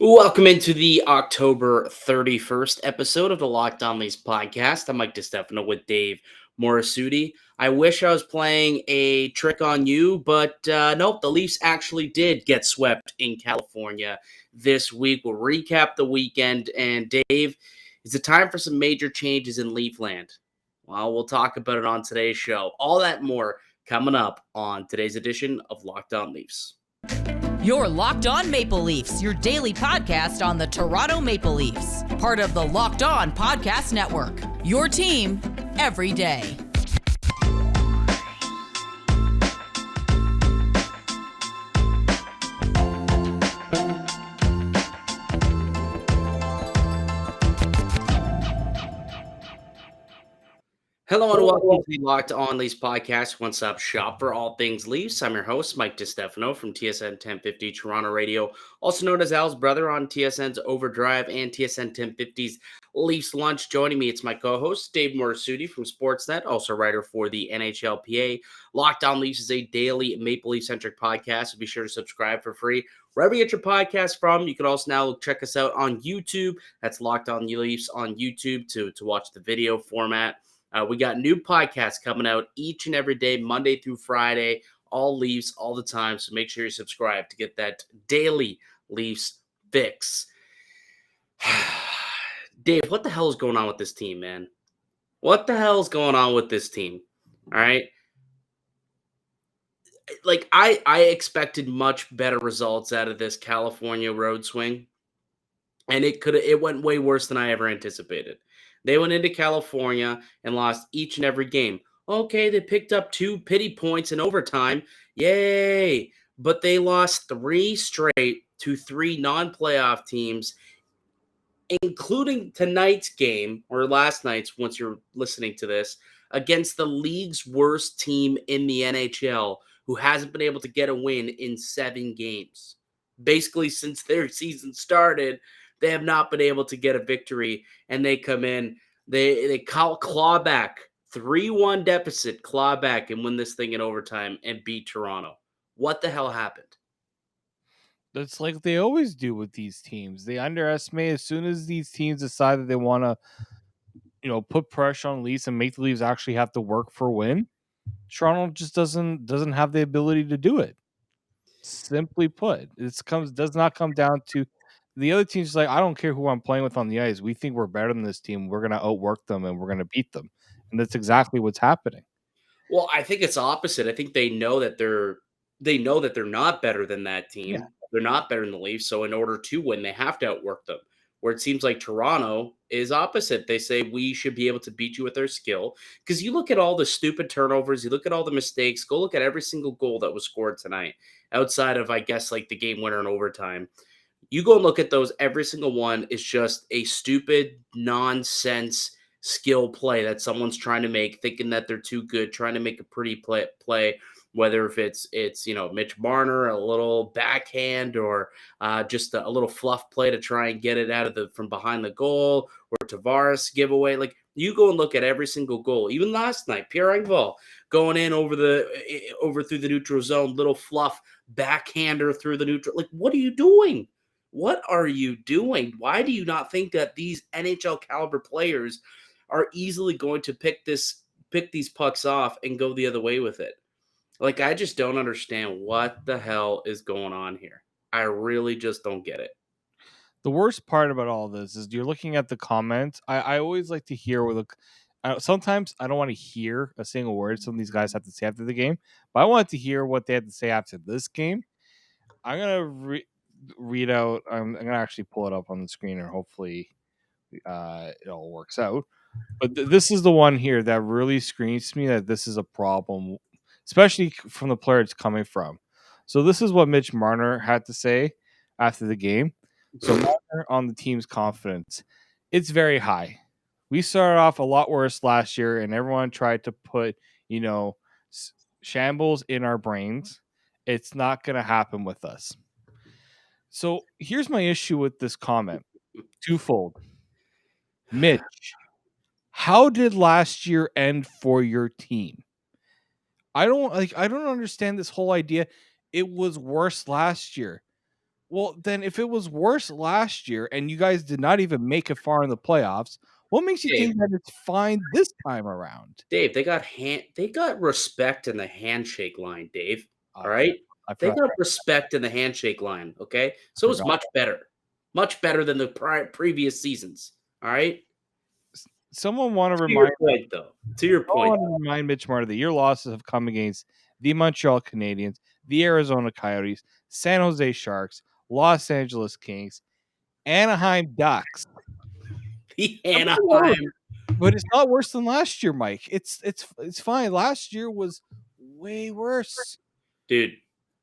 Welcome into the October 31st episode of the Locked On Leafs podcast. I'm Mike DiStefano with Dave Morassutti. I wish I was playing a trick on you, but nope, the Leafs actually did get swept in California this week. We'll recap the weekend. And Dave, is it time for some major changes in Leafland? Well, we'll talk about it on today's show. All that and more coming up on today's edition of Locked On Leafs. You're Locked On Maple Leafs, your daily podcast on the Toronto Maple Leafs. Part of the Locked On Podcast Network. Your team every day. Hello and welcome to the Locked On Leafs podcast, one-stop shop for all things Leafs. I'm your host, Mike DiStefano from TSN 1050 Toronto Radio, also known as Al's brother on TSN's Overdrive and TSN 1050's Leafs Lunch. Joining me, it's my co-host, Dave Morassutti from Sportsnet, also writer for the NHLPA. Locked On Leafs is a daily Maple Leaf-centric podcast, so be sure to subscribe for free wherever you get your podcast from. You can also now check us out on YouTube. That's Locked On Leafs on YouTube to watch the video format. We got new podcasts coming out each and every day, Monday through Friday, all Leafs, all the time. So make sure you subscribe to get that daily Leafs fix. Dave, what the hell is going on with this team, man? What the hell is going on with this team? All right. Like, I expected much better results out of this California road swing. And it went way worse than I ever anticipated. They went into California and lost each and every game. Okay, they picked up 2 pity points in overtime. Yay! But they lost 3 straight to 3 non-playoff teams, including tonight's game, or last night's, once you're listening to this, against the league's worst team in the NHL, who hasn't been able to get a win in 7 games. Basically, since their season started, they have not been able to get a victory, and they come in, they claw back, 3-1 deficit, claw back, and win this thing in overtime and beat Toronto. What the hell happened? It's like they always do with these teams. They underestimate as soon as these teams decide that they want to, put pressure on Leafs and make the Leafs actually have to work for a win. Toronto just doesn't have the ability to do it. Simply put, does not come down to the other teams. Like, I don't care who I'm playing with on the ice. We think we're better than this team. We're gonna outwork them and we're gonna beat them, and that's exactly what's happening. Well, I think it's opposite. I think they know that they're not better than that team. Yeah. They're not better than the Leafs. So in order to win, they have to outwork them. Where it seems like Toronto is opposite. They say we should be able to beat you with our skill. Because you look at all the stupid turnovers, you look at all the mistakes, go look at every single goal that was scored tonight, outside of, I guess, like the game winner in overtime. You go and look at those, every single one is just a stupid nonsense skill play that someone's trying to make, thinking that they're too good, trying to make a pretty play, whether if it's Mitch Marner, a little backhand, or just a little fluff play to try and get it out of from behind the goal, or Tavares giveaway. Like, you go and look at every single goal. Even last night, Pierre Engvall going in over through the neutral zone, little fluff backhander through the neutral. Like, what are you doing? What are you doing? Why do you not think that these NHL caliber players are easily going to pick these pucks off and go the other way with it? Like, I just don't understand what the hell is going on here. I really just don't get it. The worst part about all this is you're looking at the comments. I always like to hear sometimes I don't want to hear a single word some of these guys have to say after the game, but I want to hear what they had to say after this game. I'm gonna read out. I'm gonna actually pull it up on the screen, and hopefully, it all works out. But this is the one here that really screams to me that this is a problem, especially from the player it's coming from. So this is what Mitch Marner had to say after the game. So Marner on the team's confidence, it's very high. We started off a lot worse last year, and everyone tried to put, you know, shambles in our brains. It's not going to happen with us. So here's my issue with this comment. Twofold. Mitch, how did last year end for your team? I don't understand this whole idea. It was worse last year. Well, then if it was worse last year and you guys did not even make it far in the playoffs, what makes you Dave, think that it's fine this time around? Dave, they got respect in the handshake line, Dave. I All forgot. right? I They forgot. got respect in the handshake line, okay? I So it's forgot. much better. Much better than the previous seasons. All right? Someone want to To your remind point though. To your I point. want to remind Mitch Marner that your losses have come against the Montreal Canadiens, the Arizona Coyotes, San Jose Sharks, Los Angeles Kings, Anaheim Ducks. The That might be worse, Anaheim. but it's not worse than last year, Mike. It's fine. Last year was way worse. Dude,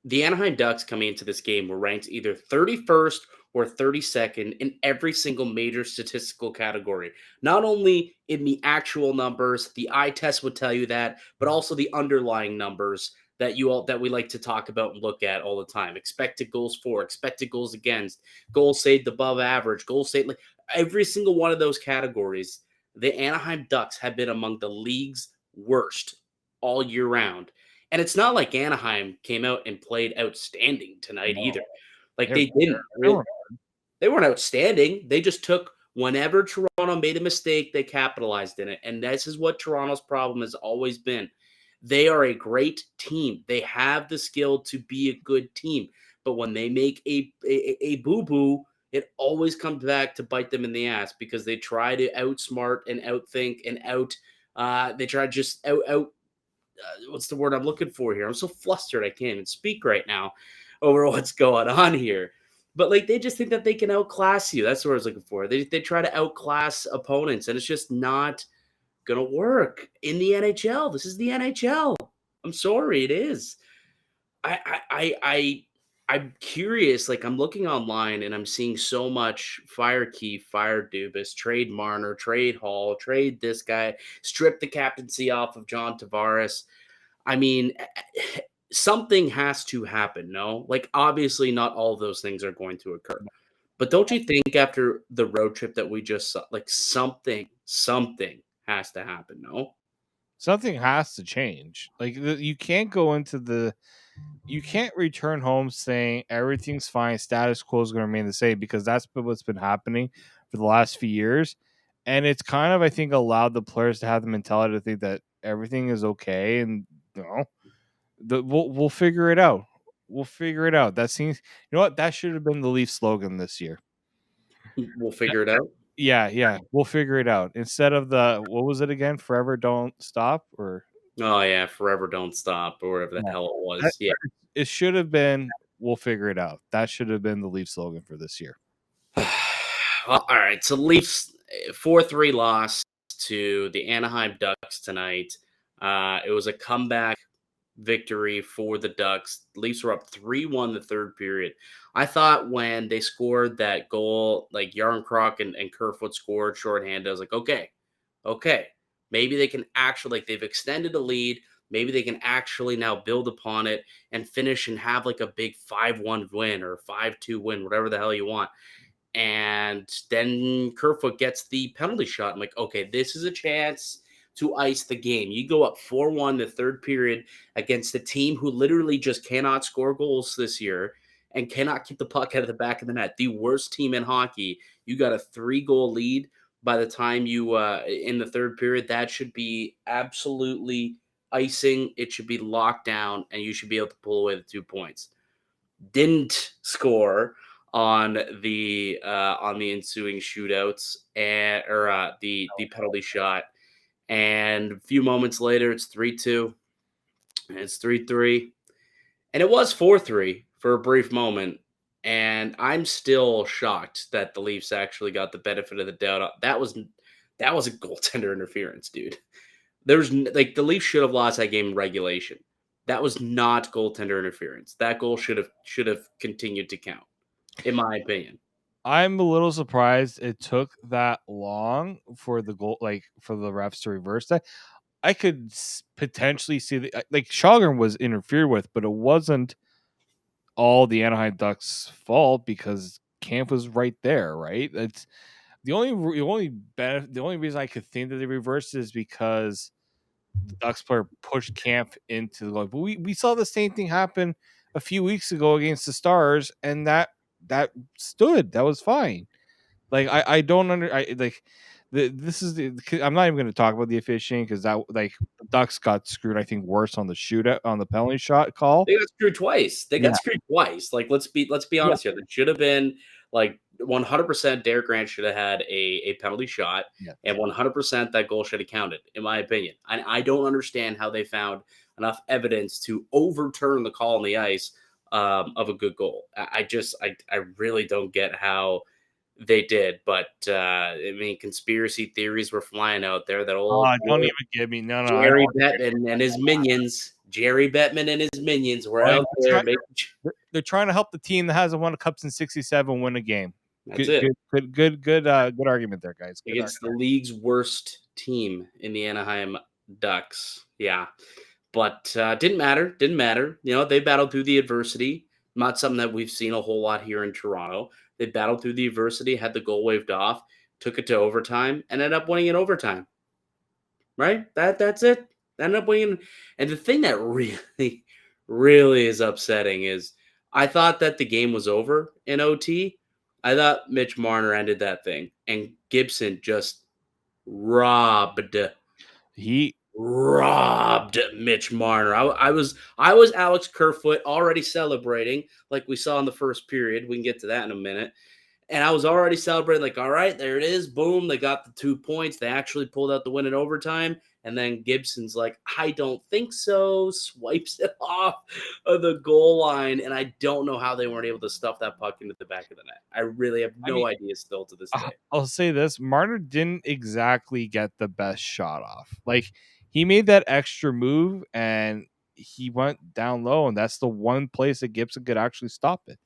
the Anaheim Ducks coming into this game were ranked either 31st or 32nd in every single major statistical category. Not only in the actual numbers, the eye test would tell you that, but also the underlying numbers that we like to talk about and look at all the time. Expected goals for, expected goals against, goals saved above average, goals saved like every single one of those categories. The Anaheim Ducks have been among the league's worst all year round. And it's not like Anaheim came out and played outstanding tonight No, either. Like they're they didn't they really, were they weren't outstanding. They just took whenever Toronto made a mistake, they capitalized in it. And this is what Toronto's problem has always been. They are a great team. They have the skill to be a good team. But when they make a boo-boo, it always comes back to bite them in the ass because they try to outsmart and outthink and they try to just out what's the word I'm looking for here? I'm so flustered I can't even speak right now over what's going on here. But like they just think that they can outclass you. That's what I was looking for. They try to outclass opponents, and it's just not gonna work in the NHL. This is the NHL. I'm sorry, it is. I'm curious. Like I'm looking online and I'm seeing so much fire Keefe, fire Dubas, trade Marner, trade Hall, trade this guy, strip the captaincy off of John Tavares. I mean, something has to happen, no? Like, obviously, not all of those things are going to occur. But don't you think after the road trip that we just saw, like something has to happen, no? something has to change. Like you can't go into you can't return home saying everything's fine, status quo is going to remain the same because that's what's been happening for the last few years, and it's kind of I think allowed the players to have the mentality to think that everything is okay and you know we'll figure it out. We'll figure it out. That seems you know what that should have been the Leaf slogan this year. We'll figure it out. Yeah, we'll figure it out instead of the what was it again? Forever don't stop or Oh, yeah, forever don't stop or whatever the no. hell it That, was. Yeah. it should have been we'll figure it out. That should have been the Leaf slogan for this year. Well, all right. So Leafs 4-3 loss to the Anaheim Ducks tonight. It was a comeback victory for the Ducks. Leafs were up 3-1 the third period. I thought when they scored that goal, like Yarncroc and Kerfoot scored shorthanded, I was like, okay, maybe they can actually, like, they've extended a lead. Maybe they can actually now build upon it and finish and have like a big 5-1 win or 5-2 win, whatever the hell you want. And then Kerfoot gets the penalty shot. I'm like, okay, this is a chance to ice the game. You go up 4-1 the third period against a team who literally just cannot score goals this year and cannot keep the puck out of the back of the net. The worst team in hockey. You got a 3-goal lead by the time you in the third period. That should be absolutely icing. It should be locked down, and you should be able to pull away the 2 points. Didn't score on the ensuing shootouts and or the penalty shot. And a few moments later, it's 3-2, and it's 3-3, and it was 4-3 for a brief moment. And I'm still shocked that the Leafs actually got the benefit of the doubt. That was a goaltender interference, dude. Like the Leafs should have lost that game in regulation. That was not goaltender interference. That goal should have continued to count, in my opinion. I'm a little surprised it took that long for the goal, like for the refs to reverse that. I could potentially see like Shogren was interfered with, but it wasn't all the Anaheim Ducks' fault because Camp was right there, right? It's the only reason I could think that they reversed it is because the Ducks player pushed Camp into the goal. But we saw the same thing happen a few weeks ago against the Stars, and that that stood. That was fine. Like I don't this is I'm not even going to talk about the officiating because that the Ducks got screwed. I think worse on the shootout on the penalty shot call. They got screwed twice. They Yeah. got screwed twice. Like, let's be honest here. There should have been like 100% Derek Grant should have had a penalty shot, Yeah. and 100% that goal should have counted, in my opinion. I don't understand how they found enough evidence to overturn the call on the ice of a good goal. I really don't get how they did, but I mean, conspiracy theories were flying out there. That old Don't even give me no. I don't Jerry want to hear Bettman and his minions. Jerry Bettman and his minions were Oh, yeah, out there making. they're trying to help the team that hasn't won a cup since '67 win a game. That's it. Good argument there, guys. Good Against the league's worst team in the Anaheim Ducks. Yeah. But didn't matter. Didn't matter. You know, they battled through the adversity. Not something that we've seen a whole lot here in Toronto. They battled through the adversity, had the goal waved off, took it to overtime, and ended up winning in overtime. Right? That's it. Ended up winning. And the thing that really, really is upsetting is I thought that the game was over in OT. I thought Mitch Marner ended that thing, and Gibson just robbed Mitch Marner. I was Alex Kerfoot already celebrating like we saw in the first period. We can get to that in a minute. And I was already celebrating, like, all right, there it is. Boom. They got the 2 points. They actually pulled out the win in overtime. And then Gibson's like, I don't think so. Swipes it off of the goal line. And I don't know how they weren't able to stuff that puck into the back of the net. I really have no idea still to this day. I'll say this. Marner didn't exactly get the best shot off. Like, he made that extra move and he went down low. And that's the one place that Gibson could actually stop it.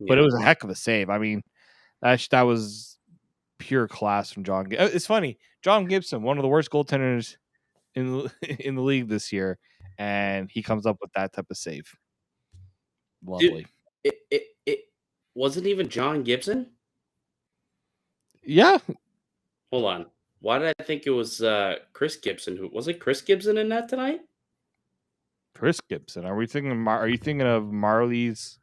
But it was a heck of a save. I mean, that was pure class from John. It's funny. John Gibson, one of the worst goaltenders in the league this year, and he comes up with that type of save. Lovely. Dude, it wasn't even John Gibson? Yeah. Hold on. Why did I think it was Chris Gibson? Was it Chris Gibson in that tonight? Chris Gibson. Are you thinking of Marley's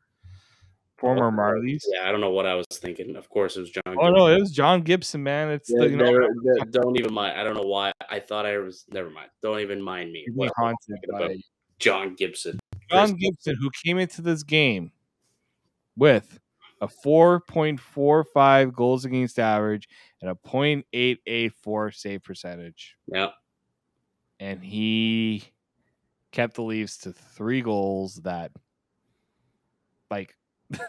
former Marlies? Yeah, I don't know what I was thinking. Of course, it was John. Oh, no, it was John Gibson, man. It's don't even mind. I don't know why. I thought I was. Never mind. Don't even mind me. What I'm thinking about John Gibson. John Gibson, who came into this game with a 4.45 goals against average and a .884 save percentage. Yeah. And he kept the Leafs to 3 goals that, like,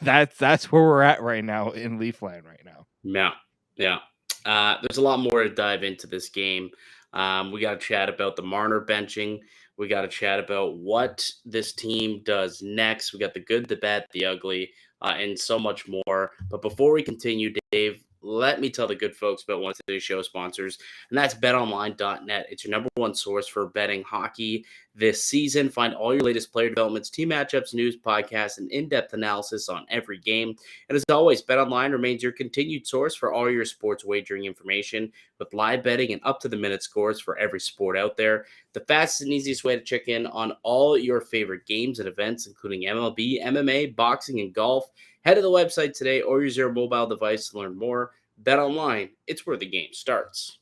that's where we're at right now in Leafland right now. Yeah. There's a lot more to dive into this game. We got to chat about the Marner benching. We got to chat about what this team does next. We got the good, the bad, the ugly, and so much more. But before we continue, Dave, let me tell the good folks about one of today's show sponsors, and that's betonline.net. It's your number one source for betting hockey this season. Find all your latest player developments, team matchups, news, podcasts, and in-depth analysis on every game. And as always, BetOnline remains your continued source for all your sports wagering information with live betting and up-to-the-minute scores for every sport out there. The fastest and easiest way to check in on all your favorite games and events, including MLB, MMA, boxing, and golf. Head to the website today or use your mobile device to learn more. BetOnline, it's where the game starts.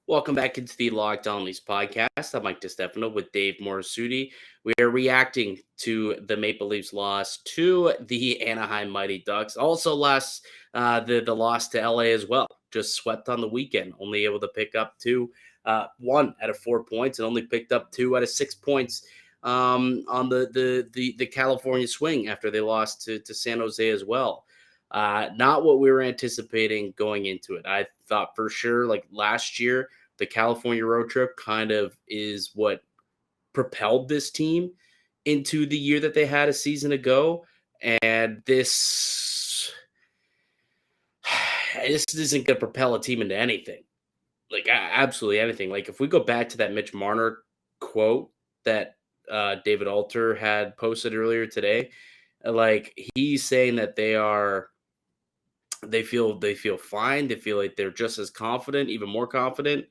Welcome back into the Locked On Leafs podcast. I'm Mike DiStefano with Dave Morassutti. We are reacting to the Maple Leafs loss to the Anaheim Mighty Ducks. Also the loss to LA as well. Just swept on the weekend. Only able to pick up 1 out of 4 points and only picked up 2 out of 6 points on the California swing after they lost to San Jose as well. Not what we were anticipating going into it. I thought for sure, like last year, the California road trip kind of is what propelled this team into the year that they had a season ago. And this isn't going to propel a team into anything. Like absolutely anything. Like if we go back to that Mitch Marner quote that David Alter had posted earlier today, like he's saying that they feel fine. They feel like they're just as confident, even more confident.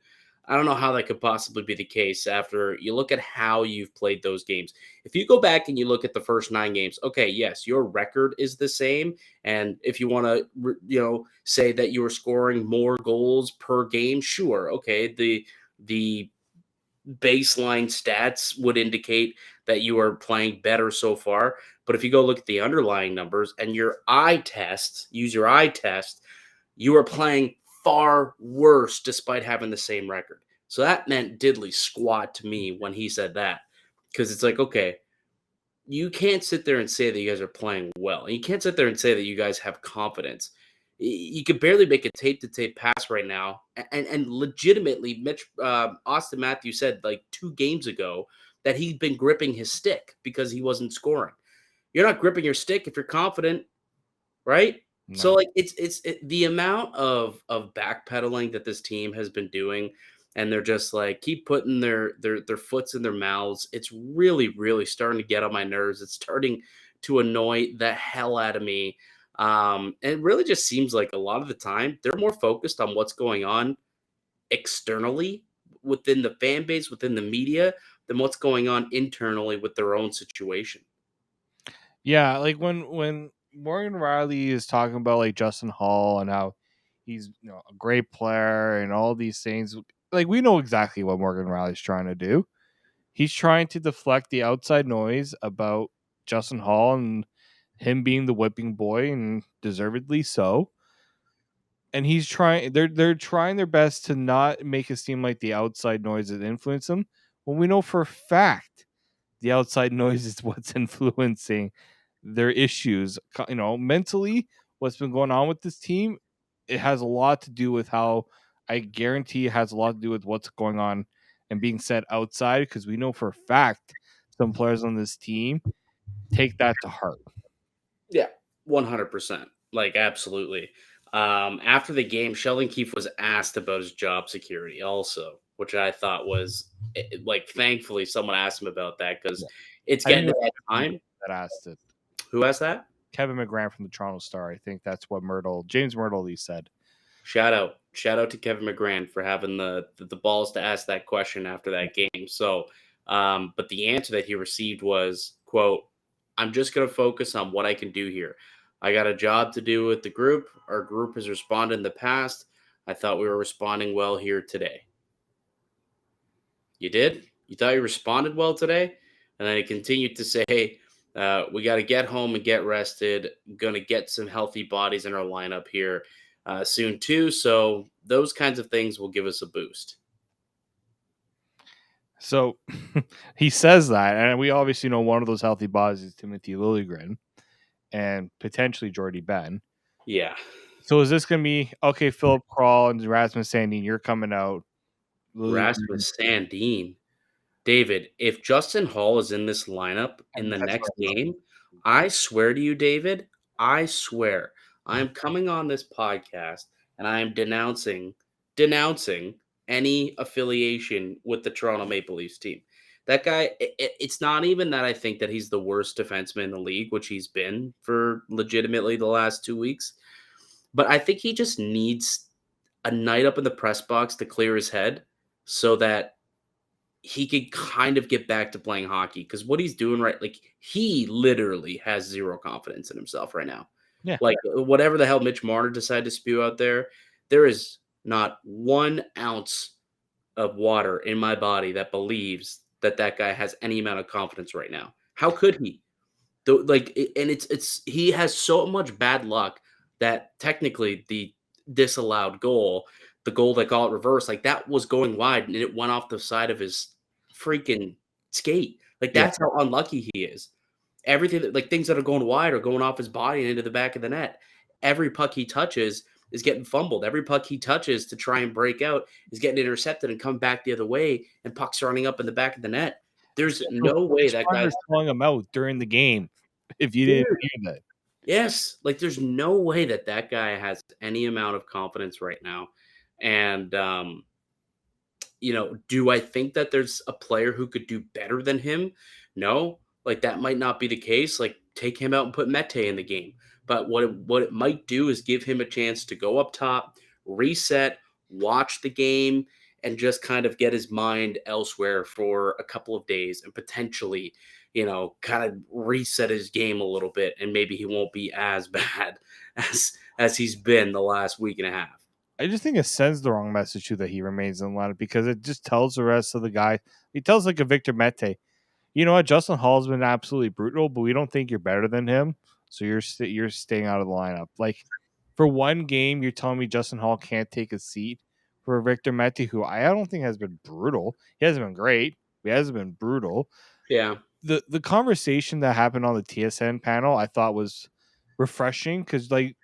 I don't know how that could possibly be the case after you look at how you've played those games. If you go back and you look at the first 9 games, okay, yes, your record is the same. And if you want to, say that you were scoring more goals per game, sure, okay, the baseline stats would indicate that you are playing better so far. But if you go look at the underlying numbers and use your eye test, you are playing far worse despite having the same record. So that meant diddly squat to me when he said that. Because it's like, okay, you can't sit there and say that you guys are playing well. And you can't sit there and say that you guys have confidence. You could barely make a tape to tape pass right now. And legitimately, Austin Matthews said like 2 games ago that he'd been gripping his stick because he wasn't scoring. You're not gripping your stick if you're confident, right? So No. like the amount of backpedaling that this team has been doing, and they're just like keep putting their foots in their mouths. It's really starting to get on my nerves. It's starting to annoy the hell out of me. And it really just seems like a lot of the time they're more focused on what's going on externally within the fan base, within the media, than what's going on internally with their own situation. Yeah, like when Morgan Riley is talking about like Justin Holl and how he's a great player and all these things, like we know exactly what Morgan Riley's trying to do. He's trying to deflect the outside noise about Justin Holl and him being the whipping boy, and deservedly so. And he's trying they're trying their best to not make it seem like the outside noise has influenced him, when we know for a fact the outside noise is what's influencing their issues. Mentally, what's been going on with this team, it has a lot to do with how, I guarantee it has a lot to do with what's going on and being said outside, because we know for a fact some players on this team take that to heart. Yeah, 100%. Like, absolutely. After the game, Sheldon Keefe was asked about his job security also, which I thought was like, thankfully, someone asked him about that because Yeah. it's I think getting it to that was time. that asked it. Who asked that? Kevin McGran from the Toronto Star. I think that's what James Myrtle said. Shout out to Kevin McGran for having the balls to ask that question after that game. So, but the answer that he received was, "quote I'm just going to focus on what I can do here. I got a job to do with the group. Our group has responded in the past. I thought we were responding well here today." You did? You thought you responded well today? And then he continued to say, "Hey, we got to get home and get rested. Going to get some healthy bodies in our lineup here soon, too. So those kinds of things will give us a boost." So he says that, and we obviously know one of those healthy bodies is Timothy Liljegren and potentially Jordy Ben. Yeah. So is this going to be, okay, Philip Kral and Rasmus Sandin, you're coming out. Liljegren, Rasmus Sandin. David, if Justin Holl is in this lineup in and the that's next what I game, I swear to you, David, I swear, I am coming on this podcast and I am denouncing any affiliation with the Toronto Maple Leafs team. That guy, it's not even that I think that he's the worst defenseman in the league, which he's been for legitimately the last 2 weeks, but I think he just needs a night up in the press box to clear his head so that he could kind of get back to playing hockey, because what he's doing right, like he literally has zero confidence in himself right now. Yeah. Like whatever the hell Mitch Marner decided to spew out there is not 1 ounce of water in my body that believes that that guy has any amount of confidence right now. How could he? And it's he has so much bad luck that technically the disallowed goal, the goal that got reversed, like that was going wide and it went off the side of his freaking skate. Like Yeah. that's how unlucky he is. Everything that like things that are going wide are going off his body and into the back of the net. Every puck he touches is getting fumbled. Every puck he touches to try and break out is getting intercepted and come back the other way, and pucks are running up in the back of the net. There's So no way Mitch that guy's Marner's calling him out during the game. If you didn't dude. hear that. Yes, like there's no way that that guy has any amount of confidence right now. And do I think that there's a player who could do better than him? No, like that might not be the case. Like take him out and put Mete in the game. But what it might do is give him a chance to go up top, reset, watch the game, and just kind of get his mind elsewhere for a couple of days and potentially, kind of reset his game a little bit, and maybe he won't be as bad as he's been the last week and a half. I just think it sends the wrong message too that he remains in the lineup because it just tells the rest of the guy. He tells like a Victor Mete, you know what, Justin Hall's been absolutely brutal, but we don't think you're better than him, so you're staying out of the lineup. Like for one game, you're telling me Justin Hall can't take a seat for Victor Mete, who I don't think has been brutal. He hasn't been great. He hasn't been brutal. Yeah. The conversation that happened on the TSN panel, I thought was refreshing because like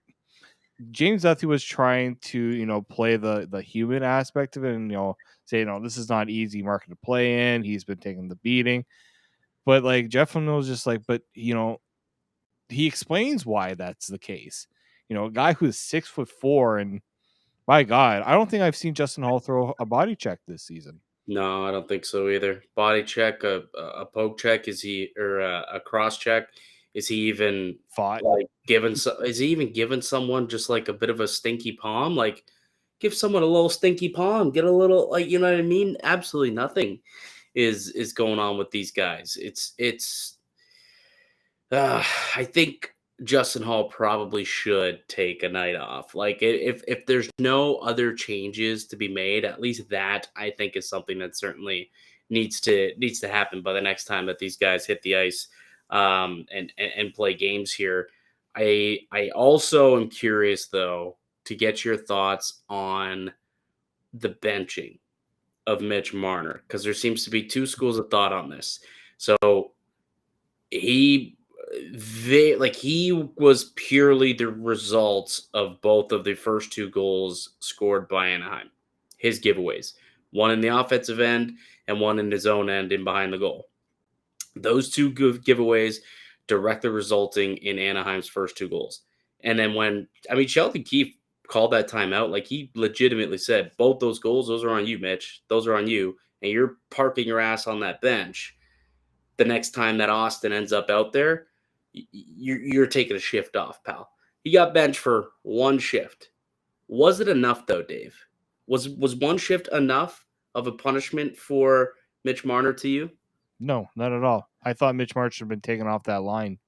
James Duthie was trying to, play the human aspect of it and, say, this is not easy market to play in. He's been taking the beating. But like Jeff was just like, but he explains why that's the case. A guy who's 6'4" and my God, I don't think I've seen Justin Hall throw a body check this season. No, I don't think so either. Body check, a poke check, is he, or a cross check? Is he even Fought. like giving? Is he even giving someone just like a bit of a stinky palm? Like, give someone a little stinky palm. Get a little, like, you know what I mean? Absolutely nothing is going on with these guys. I think Justin Hall probably should take a night off. Like, if there's no other changes to be made, at least that I think is something that certainly needs to happen by the next time that these guys hit the ice, and play games here. I also am curious though to get your thoughts on the benching of Mitch Marner, because there seems to be two schools of thought on this. So he he was purely the results of both of the first two goals scored by Anaheim. His giveaways, one in the offensive end and one in his own end in behind the goal. Those two giveaways directly resulting in Anaheim's first two goals. And then Sheldon Keefe called that timeout, like he legitimately said, both those goals, those are on you, Mitch. Those are on you. And you're parking your ass on that bench the next time that Austin ends up out there. You're taking a shift off, pal. He got benched for one shift. Was it enough though, Dave? Was one shift enough of a punishment for Mitch Marner to you? No, not at all. I thought Mitch March should have been taken off that line.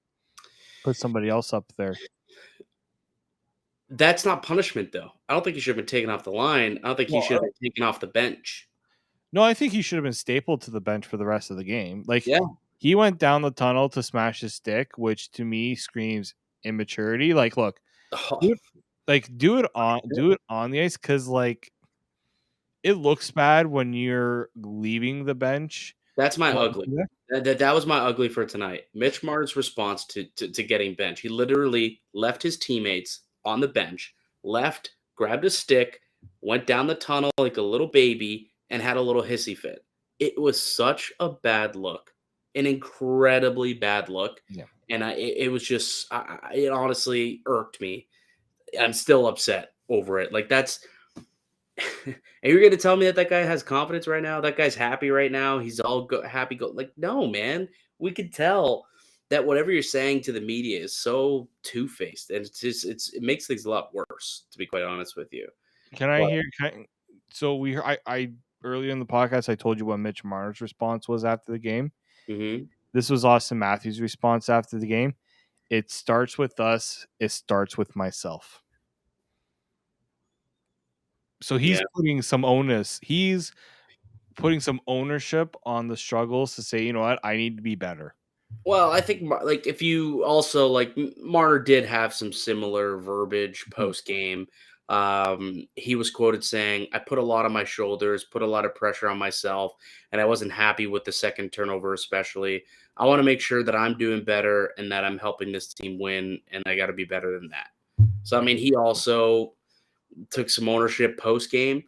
Put somebody else up there. That's not punishment though. I don't think he should have been taken off the line. I don't think he Well, should have been taken off the bench. no, I think he should have been stapled to the bench for the rest of the game. Like Yeah. he went down the tunnel to smash his stick, which to me screams immaturity. Like, look, Oh, do it, do it on the ice because like it looks bad when you're leaving the bench. that's my Well, ugly. yeah. That was my ugly for tonight. Mitch Marner's response to getting benched. He literally left his teammates on the bench, left, grabbed a stick, went down the tunnel like a little baby, and had a little hissy fit. It was such a bad look, an incredibly bad look, Yeah. and it was just, it honestly irked me. I'm still upset over it. Like that's and you're gonna tell me that that guy has confidence right now? That guy's happy right now? He's all happy go like, no, man. We could tell that whatever you're saying to the media is so two-faced, and it makes things a lot worse, to be quite honest with you. Can I But hear? So I earlier in the podcast I told you what Mitch Marner's response was after the game. mhm, This was Austin Matthews' response after the game. It starts with us. It starts with myself. So he's yeah. putting some onus. He's putting some ownership on the struggles to say, you know what, I need to be better. Well, I think like if you also like Marner did have some similar verbiage Mhm. post game. He was quoted saying, "I put a lot on my shoulders, put a lot of pressure on myself, and I wasn't happy with the second turnover, especially. I want to make sure that I'm doing better and that I'm helping this team win, and I got to be better than that." So, I mean, he also took some ownership post game.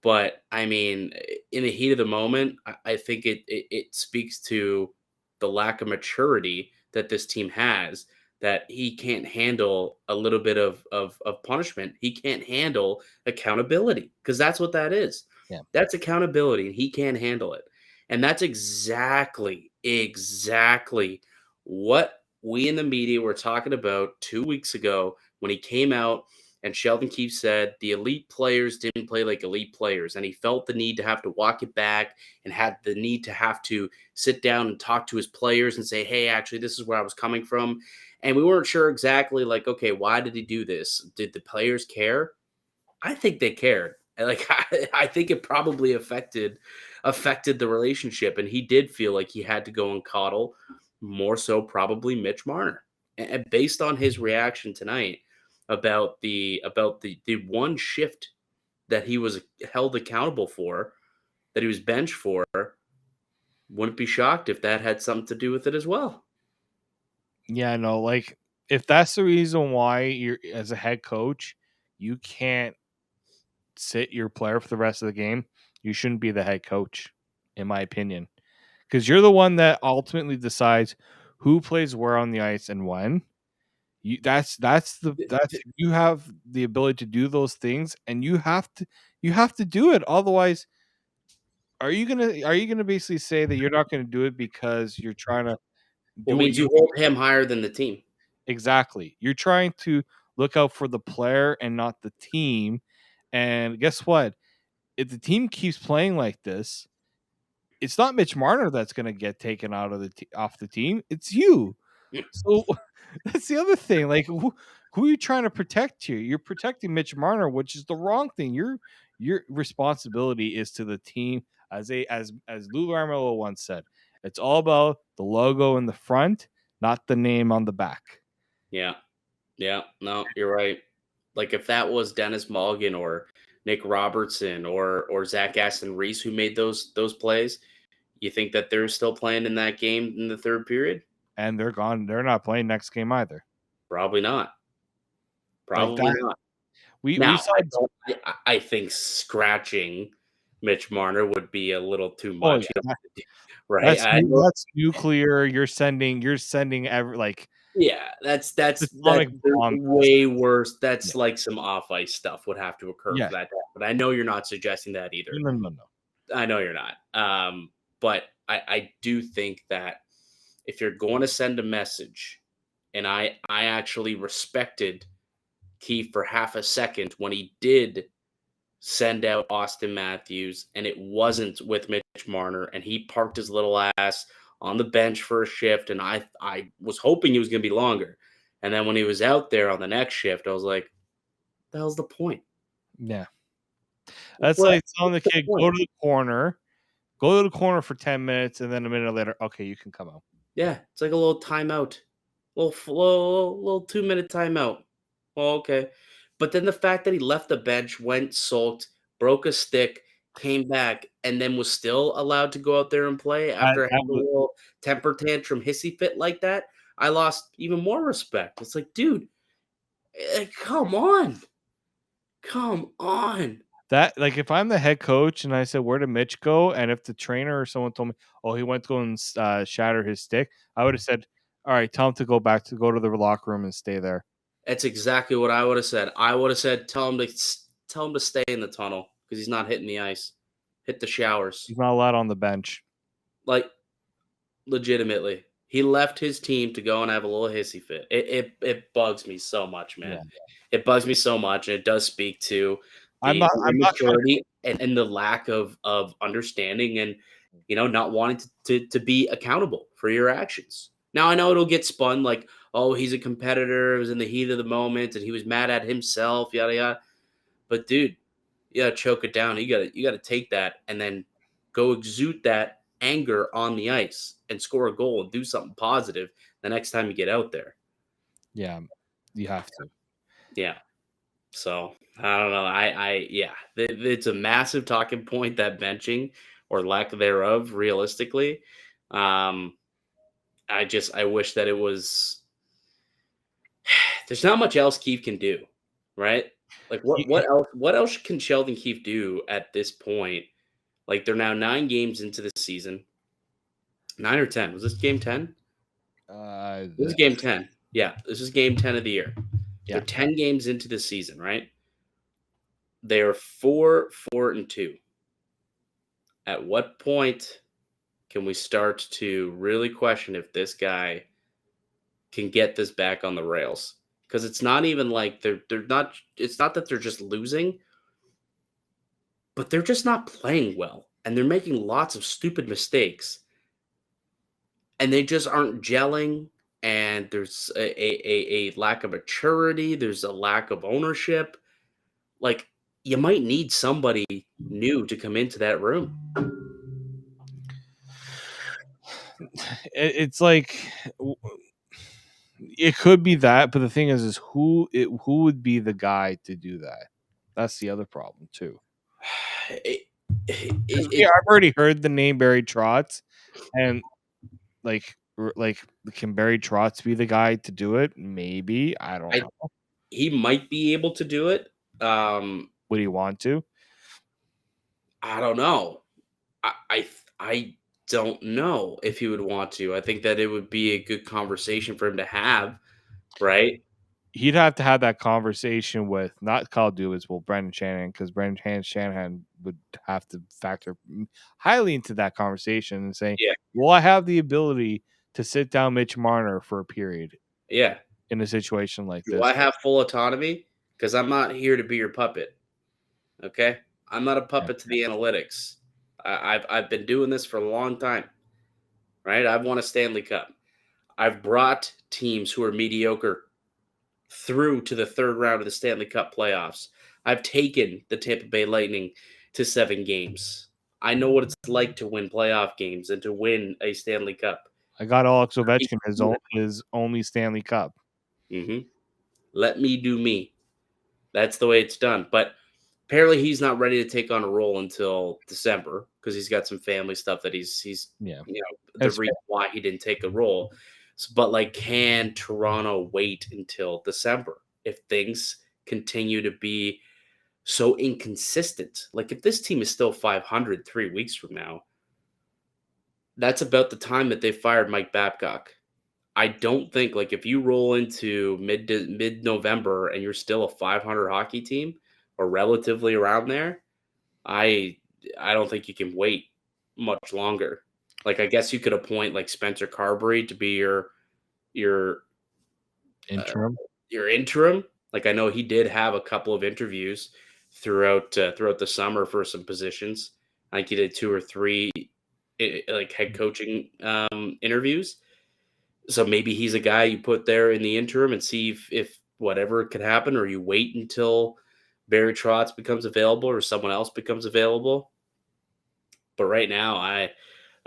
But I mean, in the heat of the moment, I think it speaks to the lack of maturity that this team has. That he can't handle a little bit of punishment. He can't handle accountability, because that's what that is. Yeah. That's accountability, and he can't handle it. And that's exactly what we in the media were talking about 2 weeks ago when he came out And Sheldon Keefe said the elite players didn't play like elite players. And he felt the need to have to walk it back and had the need to have to sit down and talk to his players and say, hey, actually, this is where I was coming from. And we weren't sure exactly, like, okay, why did he do this? Did the players care? I think they cared. Like, I think it probably affected the relationship. And he did feel like he had to go and coddle more so probably Mitch Marner. And based on his reaction tonight about the one shift that he was held accountable for, that he was benched for, wouldn't be shocked if that had something to do with it as well. Yeah, no, like if that's the reason why you're as a head coach, you can't sit your player for the rest of the game, you shouldn't be the head coach, in my opinion. Because you're the one that ultimately decides who plays where on the ice and when. That's you have the ability to do those things, and you have to do it. Otherwise, are you gonna basically say that you're not gonna do it because you're trying to Well, do what means you you hold him higher than the team. exactly? You're trying to look out for the player and not the team. And guess what? If the team keeps playing like this, it's not Mitch Marner that's going to get taken out of off the team. It's you. So that's the other thing. Like who are you trying to protect here? You're protecting Mitch Marner, which is the wrong thing. Your responsibility is to the team, as Lou Lamoriello once said. It's all about the logo in the front, not the name on the back. Yeah. Yeah. No, you're right. Like if that was Dennis Mulligan or Nick Robertson or Zach Aston Reese who made those plays, you think that they're still playing in that game in the third period? And they're gone. They're not playing next game either. Probably not. Like Probably that. not. We Now, saw. I think scratching Mitch Marner would be a little too Oh much, yeah, right? I know. that's nuclear. You're sending every like Yeah, that's atomic bomb. way worse. Yeah. That's like some off ice stuff would have to occur for Yes. that to happen. I know you're not suggesting that either. No, no, no. I know you're not. But I do think that if you're going to send a message, and I actually respected Keefe for half a second when he did send out Austin Matthews, and it wasn't with Mitch Marner, and he parked his little ass on the bench for a shift, and I was hoping he was going to be longer. And then when he was out there on the next shift, I was like, the hell's the point? Yeah. That's What, like telling the what's the kid, point? go to the corner, for 10 minutes, and then a minute later, okay, you can come out. Yeah, it's like a little timeout, little 2 minute timeout. Well, okay, but then the fact that he left the bench, went sulked, broke a stick, came back, and then was still allowed to go out there and play That, after that having a was, little temper tantrum, hissy fit like that, I lost even more respect. It's like, dude, come on, come on. that like if I'm the head coach and I said, where did Mitch go? And if the trainer or someone told me, oh, he went to go and shatter his stick, I would have said, all right, tell him to go to the locker room and stay there. That's exactly what I would have said. I would have said, tell him to stay in the tunnel because he's not hitting the ice. Hit the showers. He's not allowed on the bench. Like, legitimately. He left his team to go and have a little hissy fit. It bugs me so much, man. Yeah. It bugs me so much, and it does speak to I'm the not. I'm not trying. immaturity and the lack of understanding and not wanting to be accountable for your actions. Now I know it'll get spun like, oh, he's a competitor, it was in the heat of the moment, and he was mad at himself, yada yada. But dude, you gotta choke it down. You gotta take that and then go exude that anger on the ice and score a goal and do something positive the next time you get out there. Yeah, you have to. Yeah. So I don't know. Yeah, it's a massive talking point, that benching or lack thereof, realistically. Um, I wish that it was. There's not much else Keefe can do, right? Like what else can Sheldon Keefe do at this point? Like they're now 9 games into the season. 9 or 10. Was this game 10? This is game 10. Yeah, this is game 10 of the year. Yeah. They're 10 games into the season, right? They are 4-4-2. At what point can we start to really question if this guy can get this back on the rails? because it's not even like they're not. It's not that they're just losing, but they're just not playing well, and they're making lots of stupid mistakes, and they just aren't gelling. And there's a lack of maturity. There's a lack of ownership. Like, you might need somebody new to come into that room. It's like it could be that, but the thing is who would be the guy to do that? That's the other problem too. It, Yeah, it, I've already heard the name Barry Trotz, and like can Barry Trotz be the guy to do it? Maybe, I don't I know. he might be able to do it. Would he want to? I don't know. I don't know if he would want to. I think that it would be a good conversation for him to have, right? He'd have to have that conversation with not Kyle Dubas, well, Brendan Shanahan, because Shanahan would have to factor highly into that conversation and say, Yeah, "Well, I have the ability to sit down Mitch Marner for a period yeah. in a situation like Do this." I have full autonomy? Because I'm not here to be your puppet. Okay, I'm not a Yeah. puppet to the analytics. I've been doing this for a long time, right? I've won a Stanley Cup. I've brought teams who are mediocre through to the third round of the Stanley Cup playoffs. I've taken the Tampa Bay Lightning to 7 games. I know what it's like to win playoff games and to win a Stanley Cup. I got Alex Ovechkin his only Stanley Cup. Mm-hmm. Let me do me. That's the way it's done. But apparently, he's not ready to take on a role until December because he's got some family stuff that he's Yeah, the that's fair. reason why he didn't take a role. But like, can Toronto wait until December if things continue to be so inconsistent? Like, if this team is still 500 3 weeks from now, that's about the time that they fired Mike Babcock. I don't think, like, if you roll into mid November and you're still a 500 hockey team or relatively around there, I I don't think you can wait much longer. Like, I guess you could appoint like Spencer Carberry to be your uh, Interim. your interim. Like, I know he did have a couple of interviews throughout the summer for some positions. I think he did 2 or 3 like head coaching interviews. So maybe he's a guy you put there in the interim and see if whatever could happen, or you wait until Barry Trotz becomes available or someone else becomes available. But right now,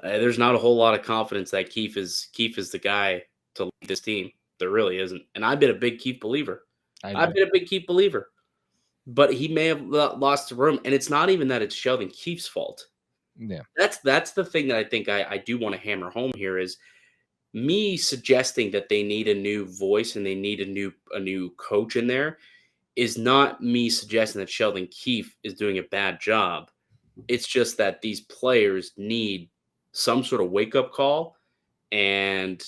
there's not a whole lot of confidence that Keefe is the guy to lead this team. There really isn't, and I've been a big Keefe believer. I I've know. been a big Keefe believer, but he may have lost the room, and it's not even that it's Sheldon Keefe's fault. Yeah, That's the thing that I think I do want to hammer home here is me suggesting that they need a new voice and they need a new coach in there is not me suggesting that Sheldon Keefe is doing a bad job. It's just that these players need some sort of wake up call, and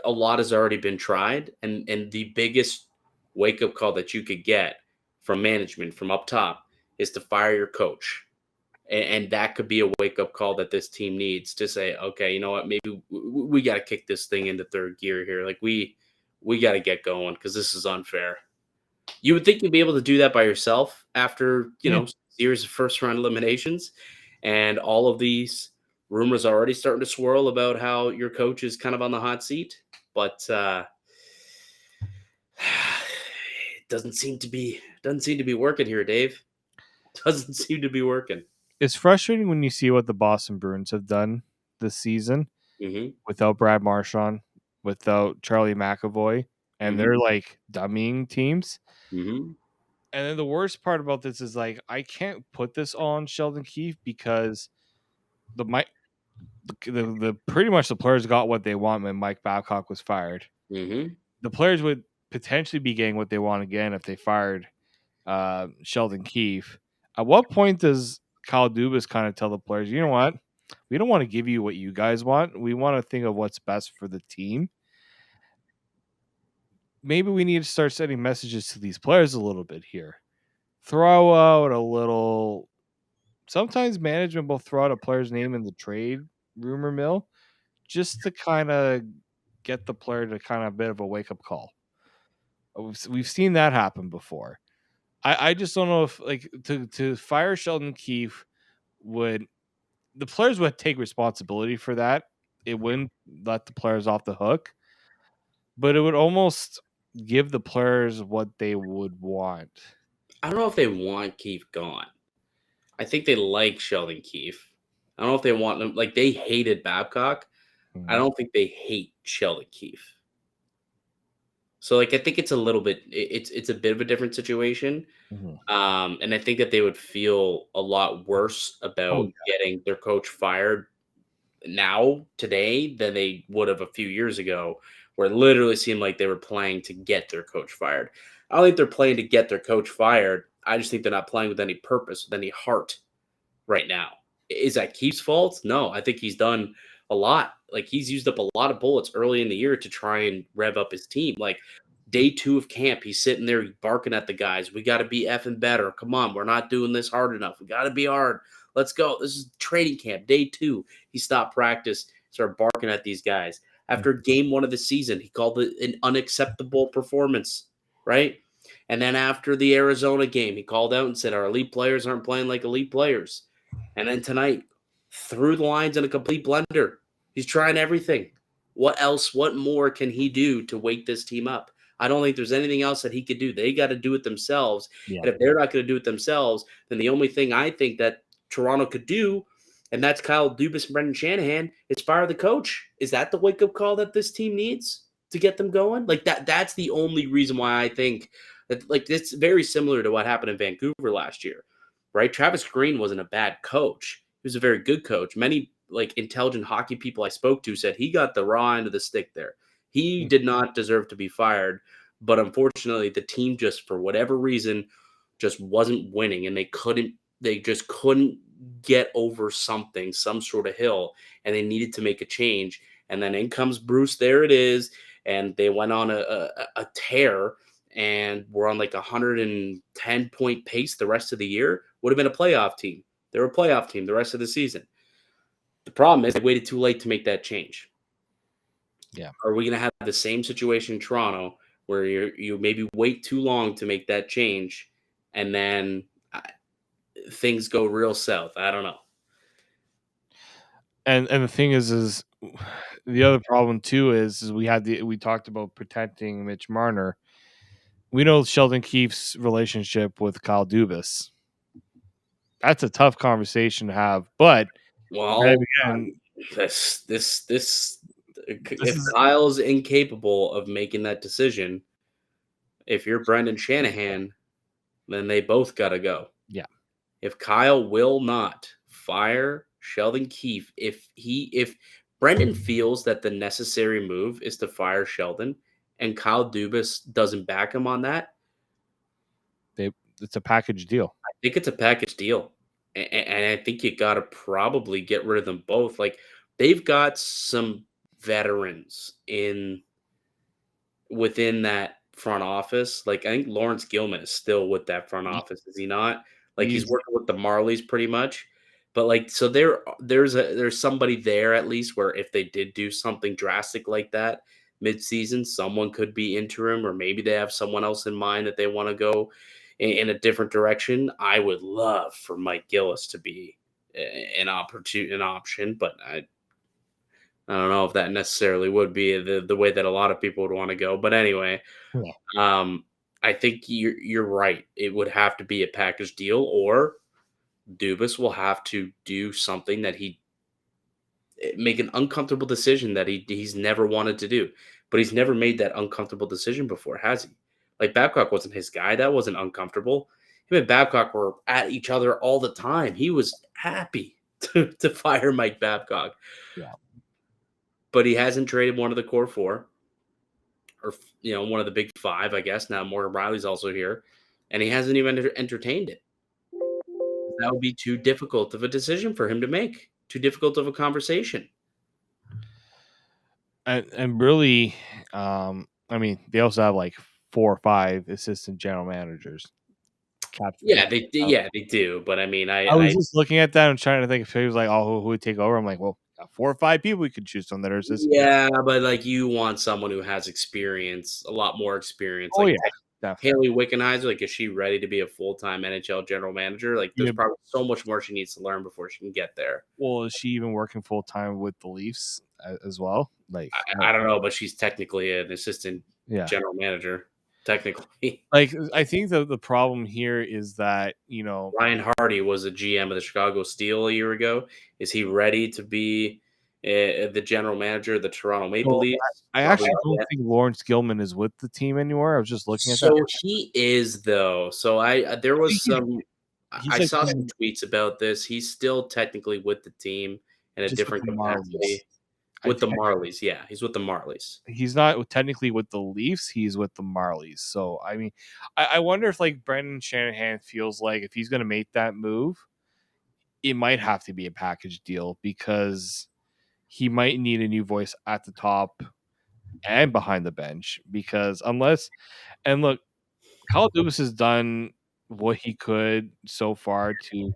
a lot has already been tried. And the biggest wake up call that you could get from management from up top is to fire your coach. And that could be a wake up call that this team needs to say, okay, you know what, maybe we got to kick this thing into third gear here. Like, we got to get going because this is unfair. You would think you'd be able to do that by yourself after, yeah. series of first round eliminations, and all of these rumors are already starting to swirl about how your coach is kind of on the hot seat. But it doesn't seem to be working here, Dave. Doesn't seem to be working. It's frustrating when you see what the Boston Bruins have done this season Hmm. without Brad Marchand, without Charlie McAvoy, and Hmm. they're like dummying teams. Hmm. And then the worst part about this is like I can't put this on Sheldon Keefe because the Mike the pretty much the players got what they want when Mike Babcock was fired. Hmm. The players would potentially be getting what they want again if they fired Sheldon Keefe. At what point does Kyle Dubas kind of tell the players, you know what? We don't want to give you what you guys want. We want to think of what's best for the team. Maybe we need to start sending messages to these players a little bit here. Throw out a little. Sometimes management will throw out a player's name in the trade rumor mill just to kind of get the player to kind of a bit of a wake up call. We've seen that happen before. I just don't know if like to fire Sheldon Keefe would the players would take responsibility for that. It wouldn't let the players off the hook, but it would almost give the players what they would want. I don't know if they want Keefe gone. I think they like Sheldon Keefe. I don't know if they want them. Like they hated Babcock. I Mhm. don't think they hate Sheldon Keefe. So like I think it's a little bit. It's a bit of a different situation. Mhm. And I think that they would feel a lot worse Oh about yeah. getting their coach fired now today than they would have a few years ago, where it literally seemed like they were playing to get their coach fired. I don't think they're playing to get their coach fired. I just think they're not playing with any purpose, with any heart right now. Is that Keith's fault? No, I think he's done a lot. Like he's used up a lot of bullets early in the year to try and rev up his team. Like day 2 of camp, he's sitting there barking at the guys. We got to be effing better. Come on, we're not doing this hard enough. We got to be hard. Let's go. This is training camp. Day 2, he stopped practice, started barking at these guys. After game 1 of the season, he called it an unacceptable performance, right? And then after the Arizona game, he called out and said, our elite players aren't playing like elite players. And then tonight, threw the lines in a complete blender. He's trying everything. What else, what more can he do to wake this team up? I don't think there's anything else that he could do. They got to do it themselves. Yeah. And if they're not going to do it themselves, then the only thing I think that Toronto could do, and that's Kyle Dubas and Brendan Shanahan, is fire the coach. Is that the wake-up call that this team needs to get them going? Like that's the only reason why I think that, like, it's very similar to what happened in Vancouver last year, right? Travis Green wasn't a bad coach. He was a very good coach. Many like intelligent hockey people I spoke to said he got the raw end of the stick there. He did not deserve to be fired, but unfortunately the team just for whatever reason just wasn't winning and they just couldn't get over something, some sort of hill, and they needed to make a change. And then in comes Bruce, there it is, and they went on a tear and were on like a 110-point pace the rest of the year. Would have been a playoff team. They were a playoff team the rest of the season. The problem is they waited too late to make that change. Yeah. Are we going to have the same situation in Toronto where you maybe wait too long to make that change and then things go real south? I don't know. And the thing is the other problem too is we talked about protecting Mitch Marner. We know Sheldon Keefe's relationship with Kyle Dubas. That's a tough conversation to have, but then Well, again, this this if is Kyle's incapable of making that decision, if you're Brendan Shanahan, then they both got to go. yeah. If Kyle will not fire Sheldon Keefe, if Brendan feels that the necessary move is to fire Sheldon and Kyle Dubas doesn't back him on that, It's a package deal. I think it's a package deal. And I think you got to probably get rid of them both. Like they've got some veterans within that front office. Like I think Lawrence Gilman is still with that front He- office, is he not? Like he's He's working with the Marleys pretty much. But like so there's somebody there at least where if they did do something drastic like that mid-season, someone could be interim or maybe they have someone else in mind that they want to go in a different direction. I would love for Mike Gillis to be an option, but I don't know if that necessarily would be the way that a lot of people would want to go. But anyway, yeah. um, I think you're right. It would have to be a package deal, or Dubas will have to do something that make an uncomfortable decision that he's never wanted to do. But he's never made that uncomfortable decision before, has he? Like Babcock wasn't his guy. That wasn't uncomfortable. Him and Babcock were at each other all the time. He was happy to fire Mike Babcock. Yeah. But he hasn't traded one of the core four, or one of the big five, I guess. Now Morgan Riley's also here, and he hasn't even entertained it. That would be too difficult of a decision for him to make. Too difficult of a conversation. And really, I mean, they also have like 4 or 5 assistant general managers. Yeah, they do. But I mean, I was just looking at that and trying to think if he was like, oh, who would take over? I'm like, well, got 4 or 5 people you could choose from that are assistant. Yeah, but like you want someone who has experience, a lot more experience. Oh Like yeah, definitely. Haley Wickenheiser, like is she ready to be a full-time NHL general manager? Like there's Yeah, probably so much more she needs to learn before she can get there. well, is she even working full time with the Leafs as well? Like, I don't know, but she's technically an assistant yeah. general manager, technically. Like, I think the problem here is that, Ryan Hardy was a GM of the Chicago Steel a year ago. Is he ready to be the general manager of the Toronto Maple so Leafs? I Probably actually not don't yet. think Lawrence Gilman is with the team anymore. I was just looking at that. So he is though. So there I think was some. he's I like saw some doing tweets about this. He's still technically with the team in a just with different the Marlies. capacity I with the think Marlies. Yeah, he's with the Marlies. he's not technically with the Leafs, he's with the Marlies. So I mean, I wonder if like Brendan Shanahan feels like if he's gonna make that move, it might have to be a package deal because he might need a new voice at the top and behind the bench. Because unless and look, Kyle Dubas has done what he could so far to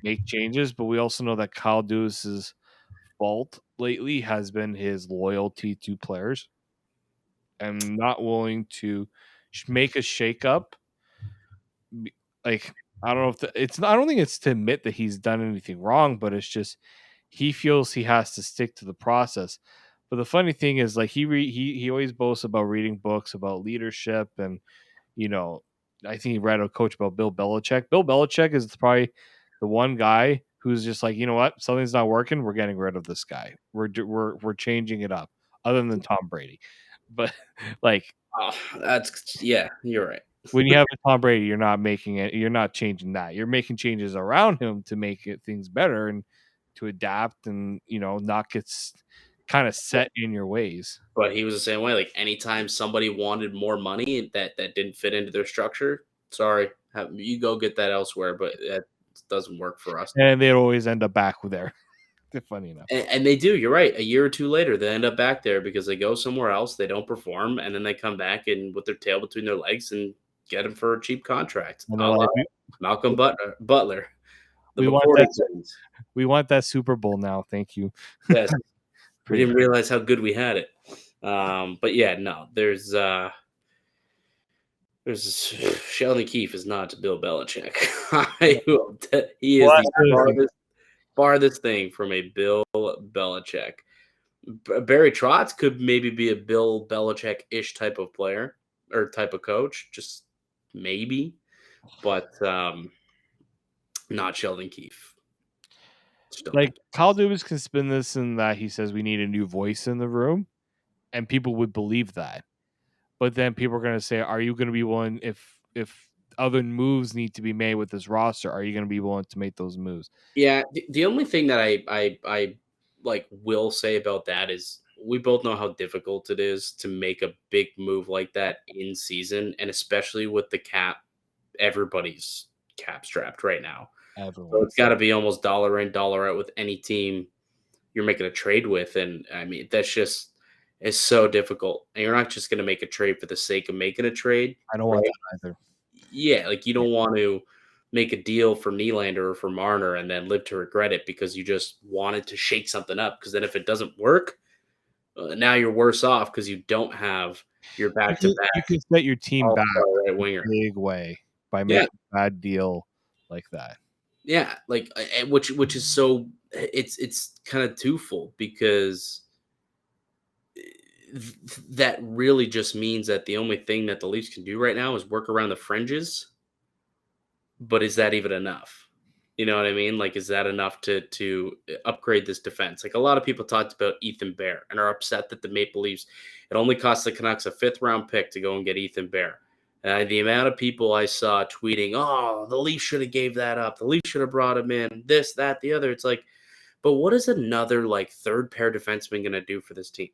make changes, but we also know that Kyle Dubas's fault lately has been his loyalty to players and not willing to make a shakeup. Like I don't know if it's not, I don't think it's to admit that he's done anything wrong, but it's just he feels he has to stick to the process. But the funny thing is, like he always boasts about reading books about leadership, and you know, I think he read a coach about Bill Belichick. Bill Belichick is probably the one guy who's just like, you know what, something's not working. We're getting rid of this guy. We're changing it up. Other than Tom Brady, but like Oh, that's yeah. You're right. when you have a Tom Brady, you're not making it. You're not changing that. You're making changes around him to make things better and to adapt, and not get kind of set in your ways. But he was the same way. Like anytime somebody wanted more money that didn't fit into their structure, sorry, you go get that elsewhere. But that doesn't work for us. And they always end up back there. Funny enough. And they do. You're right. A year or two later, they end up back there because they go somewhere else. They don't perform, and then they come back and with their tail between their legs and get them for a cheap contract. And A they're la like, Malcolm Butler, the we want McCourty that. twins. We want that Super Bowl now. Thank you. Yes, we Pretty didn't realize how good we had it. But yeah, no, there's Sheldon Keefe is not Bill Belichick. He is well, the farthest thing from a Bill Belichick. Barry Trotz could maybe be a Bill Belichick-ish type of player or type of coach, just maybe, but not Sheldon Keefe. like Kyle Dubas can spin this in that he says we need a new voice in the room, and people would believe that. But then people are going to say, "Are you going to be willing if other moves need to be made with this roster? Are you going to be willing to make those moves?" Yeah, the only thing that I like will say about that is we both know how difficult it is to make a big move like that in season, and especially with the cap, everybody's cap strapped right now. So Everyone. it's got to be almost dollar in, dollar out with any team you're making a trade with. And I mean, that's just it's so difficult. And you're not just going to make a trade for the sake of making a trade, I don't want right? that either. Yeah, like you don't want to make a deal for Nylander or for Marner and then live to regret it because you just wanted to shake something up. Because then if it doesn't work, now you're worse off because you don't have your back to You back can set your team back all-star right in winger. a big way by Yeah, making a bad deal like that. yeah, like which is so it's kind of twofold because that really just means that the only thing that the Leafs can do right now is work around the fringes. But is that even enough? You know what I mean? Like, is that enough to upgrade this defense? Like a lot of people talked about Ethan Bear and are upset that the Maple Leafs it only cost the Canucks a 5th-round pick to go and get Ethan Bear. And the amount of people I saw tweeting, "Oh, the Leafs should have gave that up. The Leafs should have brought him in. This, that, the other." It's like, but what is another like third pair defenseman going to do for this team?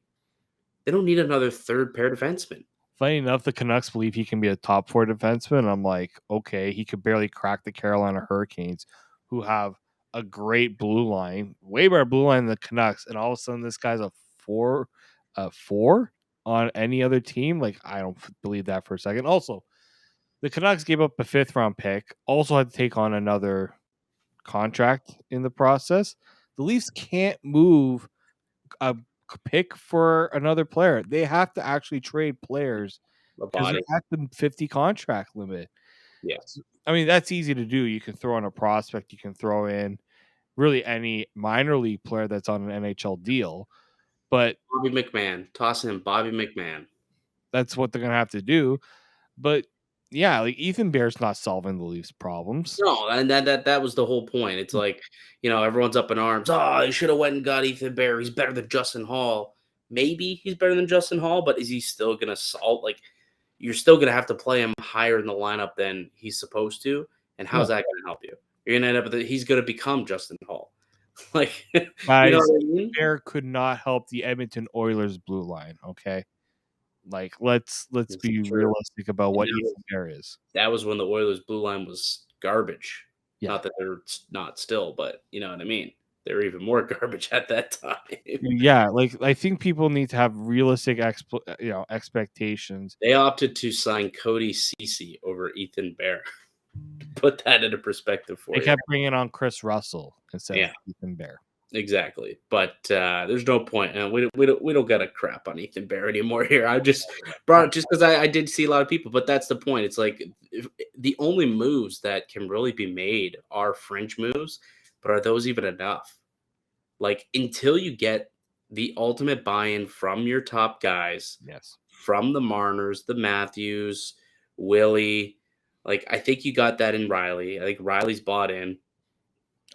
They don't need another third pair defenseman. Funny enough, the Canucks believe he can be a top 4 defenseman. I'm like, okay, he could barely crack the Carolina Hurricanes, who have a great blue line, way better blue line than the Canucks, and all of a sudden this guy's a four on any other team. Like, I don't believe that for a second. Also, the Canucks gave up a 5th round pick, also had to take on another contract in the process. The Leafs can't move a pick for another player. They have to actually trade players A because body. they're at the 50 contract limit. Yeah. I mean, that's easy to do. You can throw in a prospect, you can throw in really any minor league player that's on an NHL deal, but Bobby McMahon. Toss in Bobby McMahon. that's what they're going to have to do. But yeah, like Ethan Bear's not solving the Leafs' problems. No, and that was the whole point. It's like, everyone's up in arms. Oh, they should have went and got Ethan Bear. He's better than Justin Holl. Maybe he's better than Justin Holl, but is he still gonna solve? Like, you're still gonna have to play him higher in the lineup than he's supposed to. And how's Yeah. that gonna help you? You're gonna end up with he's gonna become Justin Holl. Like, you know Guys, what I mean? Bear could not help the Edmonton Oilers blue line, okay? Like let's It's be true. realistic about And what Ethan Bear is. that was when the Oilers' blue line was garbage. Yeah. Not that they're not still, but you know what I mean. They were even more garbage at that time. Yeah, like I think people need to have realistic expectations. They opted to sign Cody Ceci over Ethan Bear. Put that into perspective They for you. kept bringing on Chris Russell instead of Yeah. Ethan Bear. Exactly, but there's no point. We don't got a crap on Ethan Bear anymore here. I just brought it just because I did see a lot of people, but that's the point. It's like the only moves that can really be made are fringe moves, but are those even enough? Like until you get the ultimate buy-in from your top guys, Yes. from the Marners, the Matthews, Willie. Like I think you got that in Riley. I think Riley's bought in.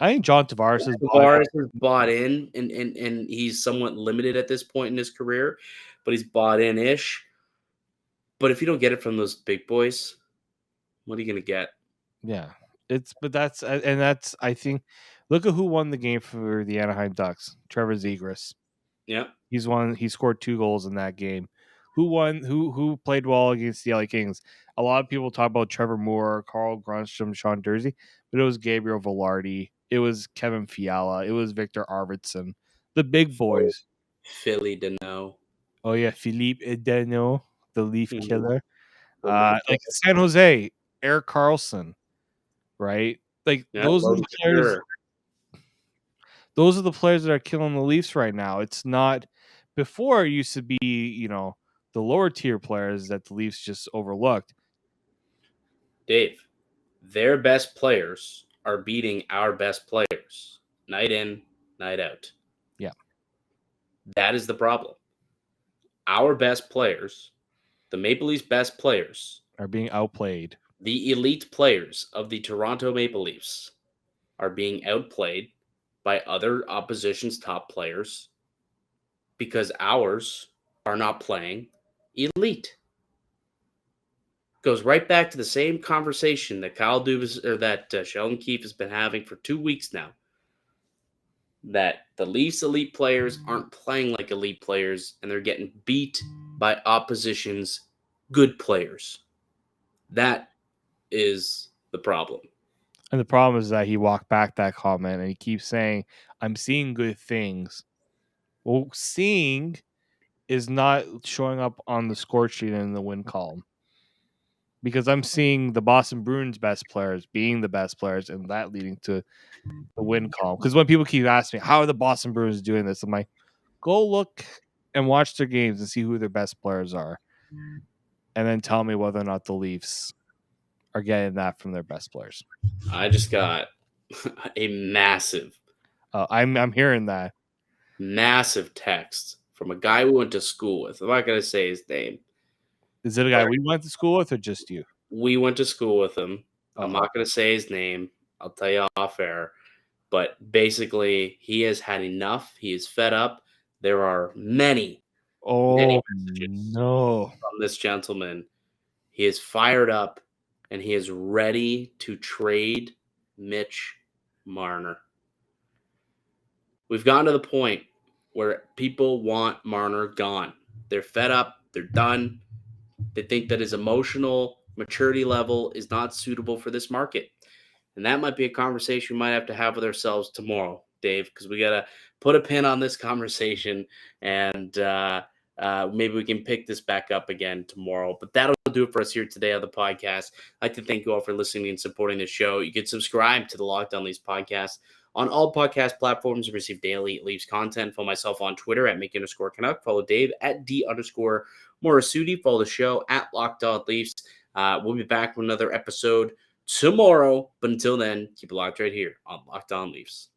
I think John Tavares is Tavares is bought in, and he's somewhat limited at this point in his career, but he's bought in ish. But if you don't get it from those big boys, what are you going to get? Yeah. That's I think look at who won the game for the Anaheim Ducks. Trevor Zegras. Yeah, He scored 2 goals in that game. Who won who played well against the LA Kings? A lot of people talk about Trevor Moore, Carl Grunstrom, Sean Dursey, but it was Gabriel Velarde, it was Kevin Fiala, it was Victor Arvidsson. The big boys. Philly to know. Oh yeah, Philippe Edeno, the Leaf killer. Oh my Like god! San Jose, Eric Carlson, right? Like Yeah, Logan Couture. those are the players that are killing the Leafs right now. It's not before it used to be, the lower tier players that the Leafs just overlooked. Dave, their best players are beating our best players night in, night out. Yeah. That is the problem. Our best players, the Maple Leafs' best players, Are being outplayed. the elite players of the Toronto Maple Leafs are being outplayed by other opposition's top players because ours are not playing elite. Goes right back to the same conversation that Kyle Dubas or that Sheldon Keefe has been having for 2 weeks now. That the Leafs elite players aren't playing like elite players and they're getting beat by opposition's good players. That is the problem. And the problem is that he walked back that comment and he keeps saying, I'm seeing good things. Well, seeing is not showing up on the score sheet in the win column. Because I'm seeing the Boston Bruins best players being the best players and that leading to the win column. Because when people keep asking me, how are the Boston Bruins doing this? I'm like, go look and watch their games and see who their best players are. And then tell me whether or not the Leafs are getting that from their best players. I just got a I'm hearing that. massive text from a guy we went to school with. I'm not going to say his name. Is it a guy we went to school with or just you? We went to school with him. I'm Uh-oh. not going to say his name. I'll tell you off air. But basically, he has had enough. He is fed up. There are many messages No. from this gentleman. He is fired up and he is ready to trade Mitch Marner. We've gotten to the point where people want Marner gone. They're fed up. They're done. They think that his emotional maturity level is not suitable for this market. And that might be a conversation we might have to have with ourselves tomorrow, Dave, because we got to put a pin on this conversation and maybe we can pick this back up again tomorrow. But that'll do it for us here today on the podcast. I'd like to thank you all for listening and supporting the show. You can subscribe to the Locked On Leafs podcast on all podcast platforms and receive daily Leafs content. Follow myself on Twitter at Mickey_Canuck. Follow Dave at D_Morassutti. Follow the show at Locked On Leafs. We'll be back with another episode tomorrow. But until then, keep it locked right here on Locked On Leafs.